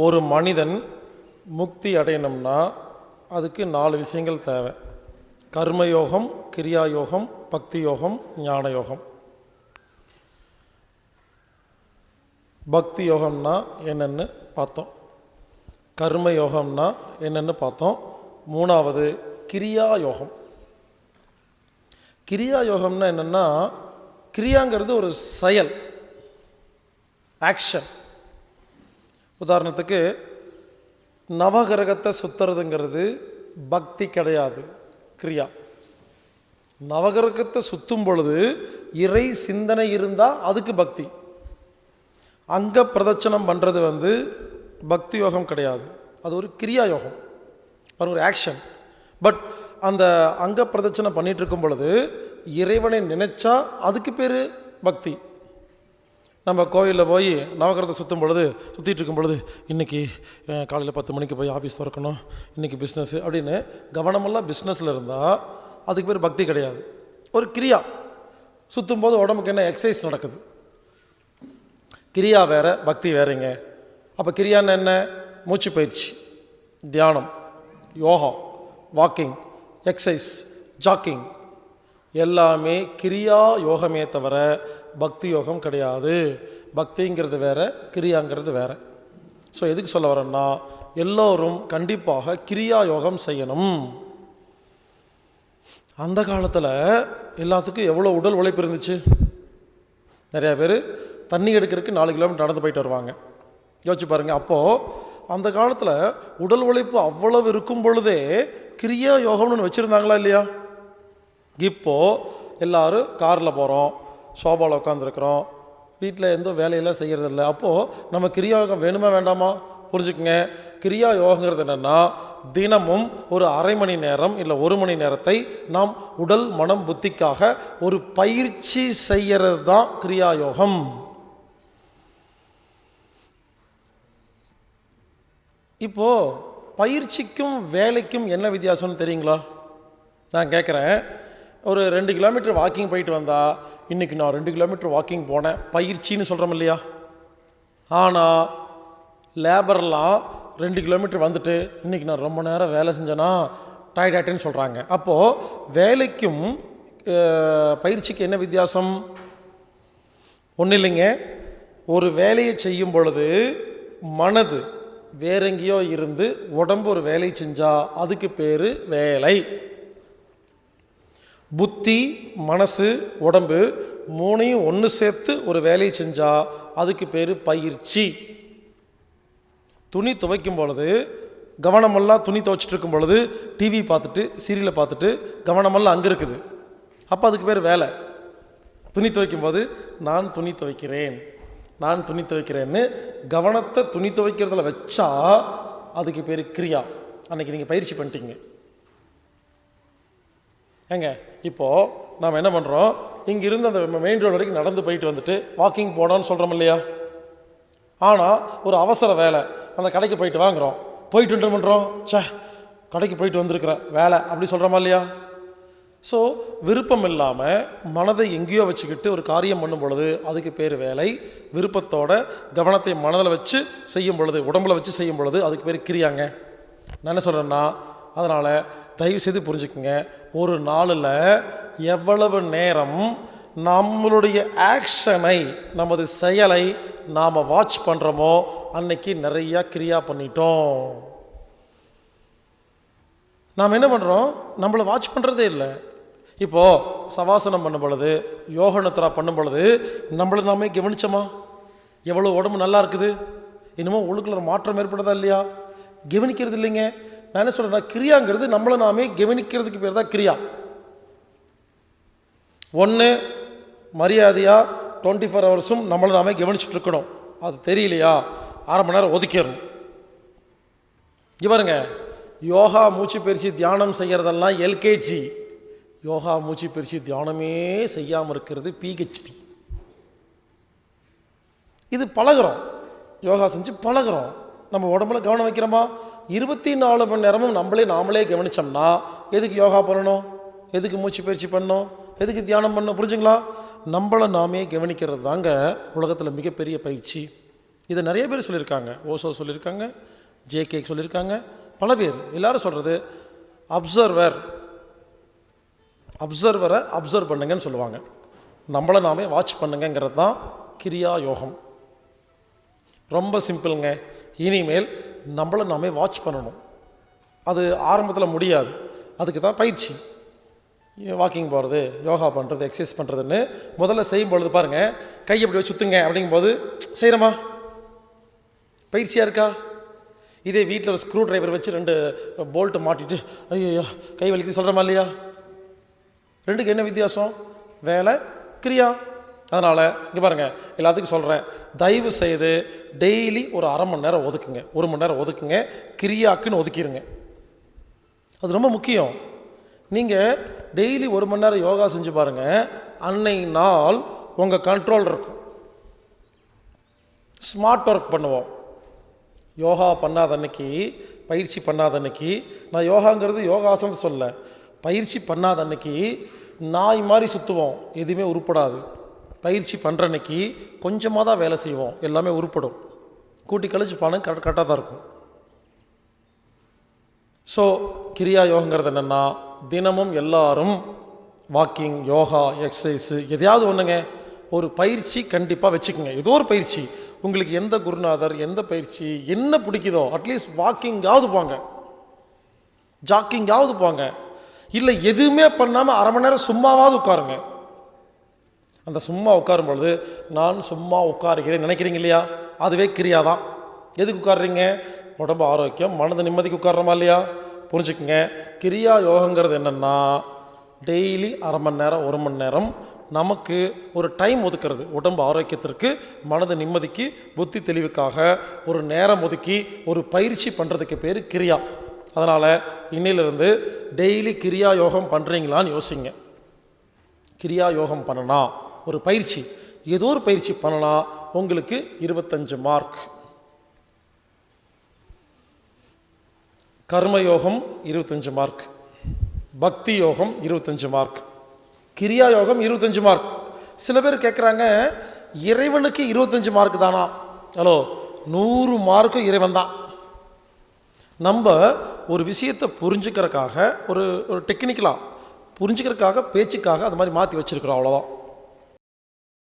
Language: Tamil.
ஒரு மனிதன் முக்தி அடையணும்னா அதுக்கு 4 விஷயங்கள் தேவை. கர்மயோகம், கிரியா யோகம், பக்தி யோகம், ஞான யோகம். பக்தி யோகம்னா என்னென்னு பார்த்தோம், கர்ம யோகம்னா என்னென்னு பார்த்தோம். 3வது கிரியா யோகம். கிரியா யோகம்னா என்னென்னா, கிரியாங்கிறது ஒரு செயல், ஆக்ஷன். உதாரணத்துக்கு நவகிரகத்தை சுற்றுறதுங்கிறது பக்தி கிடையாது, கிரியா. நவகிரகத்தை சுற்றும் பொழுது இறை சிந்தனை இருந்தால் அதுக்கு பக்தி. அங்க பிரதட்சணம் பண்ணுறது பக்தி யோகம் கிடையாது, அது ஒரு கிரியா யோகம், அது ஒரு ஆக்ஷன். பட் அந்த அங்க பிரதட்சணம் பண்ணிகிட்டு இருக்கும் பொழுது இறைவனை நினைச்சா அதுக்கு பேர் பக்தி. நம்ம கோயிலில் போய் நவகிரகத்தை சுற்றிட்டு இருக்கும் பொழுது இன்றைக்கி காலையில் 10 மணிக்கு போய் ஆஃபீஸ் திறக்கணும், இன்றைக்கி பிஸ்னஸ் அப்படின்னு கவனமெல்லாம் பிஸ்னஸில் இருந்தால் அதுக்கு பேர் பக்தி கிடையாது, ஒரு கிரியா. சுற்றும் போது உடம்புக்கு என்ன எக்ஸசைஸ் நடக்குது. கிரியா வேற, பக்தி வேறங்க. அப்போ கிரியான்னு என்ன? மூச்சு பயிற்சி, தியானம், யோகா, வாக்கிங், எக்ஸசைஸ், ஜாக்கிங், எல்லாமே கிரியா யோகமே தவிர பக்தி யோகம் கிடையாது. பக்திங்கிறது வேற, கிரியாங்கிறது வேற. ஸோ எதுக்கு சொல்ல வரேன்னா, எல்லோரும் கண்டிப்பாக கிரியா யோகம் செய்யணும். அந்த காலத்தில் எல்லாத்துக்கும் எவ்வளோ உடல் உழைப்பு இருந்துச்சு. நிறையா பேர் தண்ணி எடுக்கிறதுக்கு 4 கிலோமீட்டர் நடந்து போயிட்டு வருவாங்க. யோசிச்சு பாருங்கள். அப்போது அந்த காலத்தில் உடல் உழைப்பு அவ்வளவு இருக்கும் பொழுதே கிரியா யோகம்னு ஒன்று வச்சுருந்தாங்களா இல்லையா? இப்போது எல்லோரும் காரில் போகிறோம், சோபாவில் உட்காந்துருக்குறோம், வீட்டில் எந்த வேலையெல்லாம் செய்கிறதில்ல. அப்போது நம்ம கிரியா யோகம் வேணுமா வேண்டாமா? புரிஞ்சுக்குங்க. கிரியா யோகங்கிறது என்னென்னா, தினமும் ஒரு அரை மணி நேரம் இல்லை 1 மணி நேரத்தை நாம் உடல் மனம் புத்திக்காக ஒரு பயிற்சி செய்கிறது தான் கிரியா யோகம். இப்போது பயிற்சிக்கும் வேலைக்கும் என்ன வித்தியாசம்னு தெரியுங்களா? நான் கேட்குறேன். ஒரு 2 கிலோமீட்டர் வாக்கிங் போயிட்டு வந்தால், இன்றைக்கி நான் 2 கிலோமீட்டர் வாக்கிங் போனேன், பயிற்சின்னு சொல்கிறோம் இல்லையா? ஆனால் லேபர்லாம் 2 கிலோமீட்டர் வந்துட்டு இன்றைக்கி நான் ரொம்ப நேரம் வேலை செஞ்சேன்னா டயர்ட் ஆகிட்டேன்னு சொல்கிறாங்க. அப்போது வேலைக்கும் பயிற்சிக்கு என்ன வித்தியாசம்? ஒன்றும் இல்லைங்க. ஒரு வேலையை செய்யும் பொழுது மனது வேற எங்கேயோ இருந்து உடம்பு ஒரு வேலை செஞ்சால் அதுக்கு பேர் வேலை. புத்தி, மனசு, உடம்பு 3ஐயும் ஒன்று சேர்த்து ஒரு வேலையை செஞ்சால் அதுக்கு பேர் பயிற்சி. துணி துவைக்கும் பொழுது கவனமெல்லாம் துணி துவைச்சிட்டு இருக்கும் பொழுது டிவி பார்த்துட்டு சீரியலை பார்த்துட்டு கவனமெல்லாம் அங்கே இருக்குது, அப்போ அதுக்கு பேர் வேலை. துணி துவைக்கும் போது நான் துணி துவைக்கிறேன்னு கவனத்தை துணி துவைக்கிறதுல வச்சா அதுக்கு பேர் கிரியா. அன்றைக்கி நீங்கள் பயிற்சி பண்ணிட்டீங்க. ஏங்க இப்போது நாம் என்ன பண்ணுறோம், இங்கிருந்து அந்த மெயின் ரோடு வரைக்கும் நடந்து போயிட்டு வந்துட்டு வாக்கிங் போனோன்னு சொல்கிறோம் இல்லையா? ஆனால் ஒரு அவசர வேலை, அந்த கடைக்கு போயிட்டு வாங்குகிறோம், போயிட்டு என்ன பண்ணுறோம், கடைக்கு போயிட்டு வந்திருக்கிறேன் வேலை அப்படி சொல்கிறோமா இல்லையா? ஸோ விருப்பம் இல்லாமல் மனதை எங்கேயோ வச்சுக்கிட்டு ஒரு காரியம் பண்ணும் பொழுது அதுக்கு பேர் வேலை. விருப்பத்தோட கவனத்தை மனதில் வச்சு செய்யும் பொழுது, உடம்புல வச்சு செய்யும் பொழுது அதுக்கு பேர் கிரியாங்க. நான் என்ன சொல்கிறேன்னா, அதனால் தயவுசெய்து புரிஞ்சுக்குங்க, ஒரு நாளில் எவ்வளவு நேரம் நம்மளுடைய ஆக்ஷனை, நமது செயலை நாம் வாட்ச் பண்ணுறோமோ அன்னைக்கு நிறையா கிரியா பண்ணிட்டோம். நாம் என்ன பண்ணுறோம், நம்மளை வாட்ச் பண்ணுறதே இல்லை. இப்போது சவாசனம் பண்ணும் பொழுது, யோக நித்ரா பண்ணும் பொழுது நம்மளை நாமே கவனிச்சோமா? எவ்வளோ உடம்பு நல்லா இருக்குது, இன்னமும் உள்ளுக்குள்ள ஒரு மாற்றம் ஏற்படுதா இல்லையா? கவனிக்கிறது இல்லைங்க. நான் என்ன சொல்கிறேன்னா, கிரியாங்கிறது நம்மளை நாமே கவனிக்கிறதுக்கு பேர் தான் கிரியா. ஒன்று மரியாதையாக 24 ஹவர்ஸும் நம்மளை நாமே கவனிச்சுட்டு இருக்கணும். அது தெரியலையா, அரை மணி நேரம் ஒதுக்கிடணும். இவருங்க யோகா மூச்சு பயிற்சி தியானம் செய்கிறதெல்லாம் எல்கேஜி. யோகா மூச்சு பயிற்சி தியானமே செய்யாமல் இருக்கிறது பிஹெச்டி. இது பழகிறோம், யோகா செஞ்சு பழகிறோம். நம்ம உடம்புல கவனம் வைக்கிறோமா? 24 மணி நேரமும் நாமளே கவனித்தோம்னா எதுக்கு யோகா பண்ணணும், எதுக்கு மூச்சு பயிற்சி பண்ணணும், எதுக்கு தியானம் பண்ணணும்? புரிஞ்சுங்களா? நம்மளை நாமே கவனிக்கிறது தாங்க உலகத்தில் மிகப்பெரிய பயிற்சி. இதை நிறைய பேர் சொல்லியிருக்காங்க. ஓசோ சொல்லியிருக்காங்க, ஜேகே சொல்லியிருக்காங்க, பல பேர். எல்லாரும் சொல்கிறது அப்சர்வரை அப்சர்வ் பண்ணுங்கன்னு சொல்லுவாங்க. நம்மளை நாமே வாட்ச் பண்ணுங்கிறது தான் கிரியா யோகம். ரொம்ப சிம்பிளுங்க. இனிமேல் நம்மளை நாமே வாட்ச் பண்ணணும். அது ஆரம்பத்தில் முடியாது, அதுக்கு தான் பயிற்சி. வாக்கிங் போகிறது, யோகா பண்ணுறது, எக்ஸசைஸ் பண்ணுறதுன்னு முதல்ல செய்யும் பொழுது பாருங்கள், கை எப்படி வச்சு சுற்றுங்க அப்படிங்கும்போது செய்கிறோமா? பயிற்சியாக இருக்கா? இதே வீட்டில் ஒரு ஸ்க்ரூ டிரைவர் வச்சு 2 போல்ட்டு மாட்டிட்டு ஐயோ கை வலிக்குது சொல்கிறோமா இல்லையா? ரெண்டுக்கு என்ன வித்தியாசம்? வேலை, கிரியா. அதனால் இங்கே பாருங்கள், எல்லாத்துக்கும் சொல்கிறேன், தயவு செய்து டெய்லி ஒரு அரை மணி நேரம் ஒதுக்குங்க, 1 மணி நேரம் ஒதுக்குங்க, கிரியாக்குன்னு ஒதுக்கிடுங்க. அது ரொம்ப முக்கியம். நீங்கள் டெய்லி 1 மணி நேரம் யோகா செஞ்சு பாருங்கள், அன்னைக்கு நாள் உங்கள் கண்ட்ரோல் இருக்கும். ஸ்மார்ட் ஒர்க் பண்ணுவோம். யோகா பண்ணாத அன்னைக்கு, பயிற்சி பண்ணாத அன்னைக்கு, நான் யோகாங்கிறது யோகாசனத்தை சொல்ல, பயிற்சி பண்ணாத அன்னைக்கு நாய் மாதிரி சுற்றுவோம், எதுவுமே உருப்படாது. பயிற்சி பண்ணுற அன்னைக்கு கொஞ்சமாக தான் வேலை செய்வோம், எல்லாமே உருப்படும். கூட்டி கழிச்சு பணம் கரெக்டாக தான் இருக்கும். ஸோ கிரியா யோகங்கிறது என்னென்னா, தினமும் எல்லாரும் வாக்கிங், யோகா, எக்ஸசைஸு எதையாவது ஒன்றுங்க, ஒரு பயிற்சி கண்டிப்பாக வச்சுக்கோங்க. ஏதோ ஒரு பயிற்சி உங்களுக்கு எந்த குருநாதர், எந்த பயிற்சி என்ன பிடிக்குதோ, அட்லீஸ்ட் வாக்கிங்காவது போங்க, ஜாக்கிங்காவது போங்க. இல்லை எதுவுமே பண்ணாமல் அரை மணி நேரம் சும்மாவாவது உட்காருங்க. அந்த சும்மா உட்காரும் பொழுது நான் சும்மா உட்காருகிறேன் நினைக்கிறீங்க இல்லையா, அதுவே கிரியா தான். எதுக்கு உட்காடுறீங்க? உடம்பு ஆரோக்கியம், மனது நிம்மதிக்கு உட்கார்றோமா இல்லையா? புரிஞ்சுக்குங்க. கிரியா யோகங்கிறது என்னென்னா, டெய்லி அரை மணி நேரம் 1 மணி நேரம் நமக்கு ஒரு டைம் ஒதுக்கிறது. உடம்பு ஆரோக்கியத்திற்கு, மனது நிம்மதிக்கு, புத்தி தெளிவுக்காக ஒரு நேரம் ஒதுக்கி ஒரு பயிற்சி பண்ணுறதுக்கு பேர் கிரியா. அதனால் இன்னிலிருந்து டெய்லி கிரியா யோகம் பண்ணுறீங்களான்னு யோசிங்க. கிரியா யோகம் பண்ணனா, ஒரு பயிற்சி, ஏதோ ஒரு பயிற்சி பண்ணனா உங்களுக்கு 25 மார்க். கர்மயோகம் 25 மார்க், பக்தி யோகம் 25 மார்க், கிரியா யோகம் 25 மார்க். சில பேர் கேட்குறாங்க, இறைவனுக்கு 25 மார்க் தானா? ஹலோ, 100 மார்க்கு இறைவன் தான். நம்ம ஒரு விஷயத்தை புரிஞ்சுக்கிறதுக்காக, ஒரு டெக்னிக்கலாக புரிஞ்சுக்கிறதுக்காக, பேச்சுக்காக அது மாதிரி மாற்றி வச்சுருக்கிறோம், அவ்வளோதான்.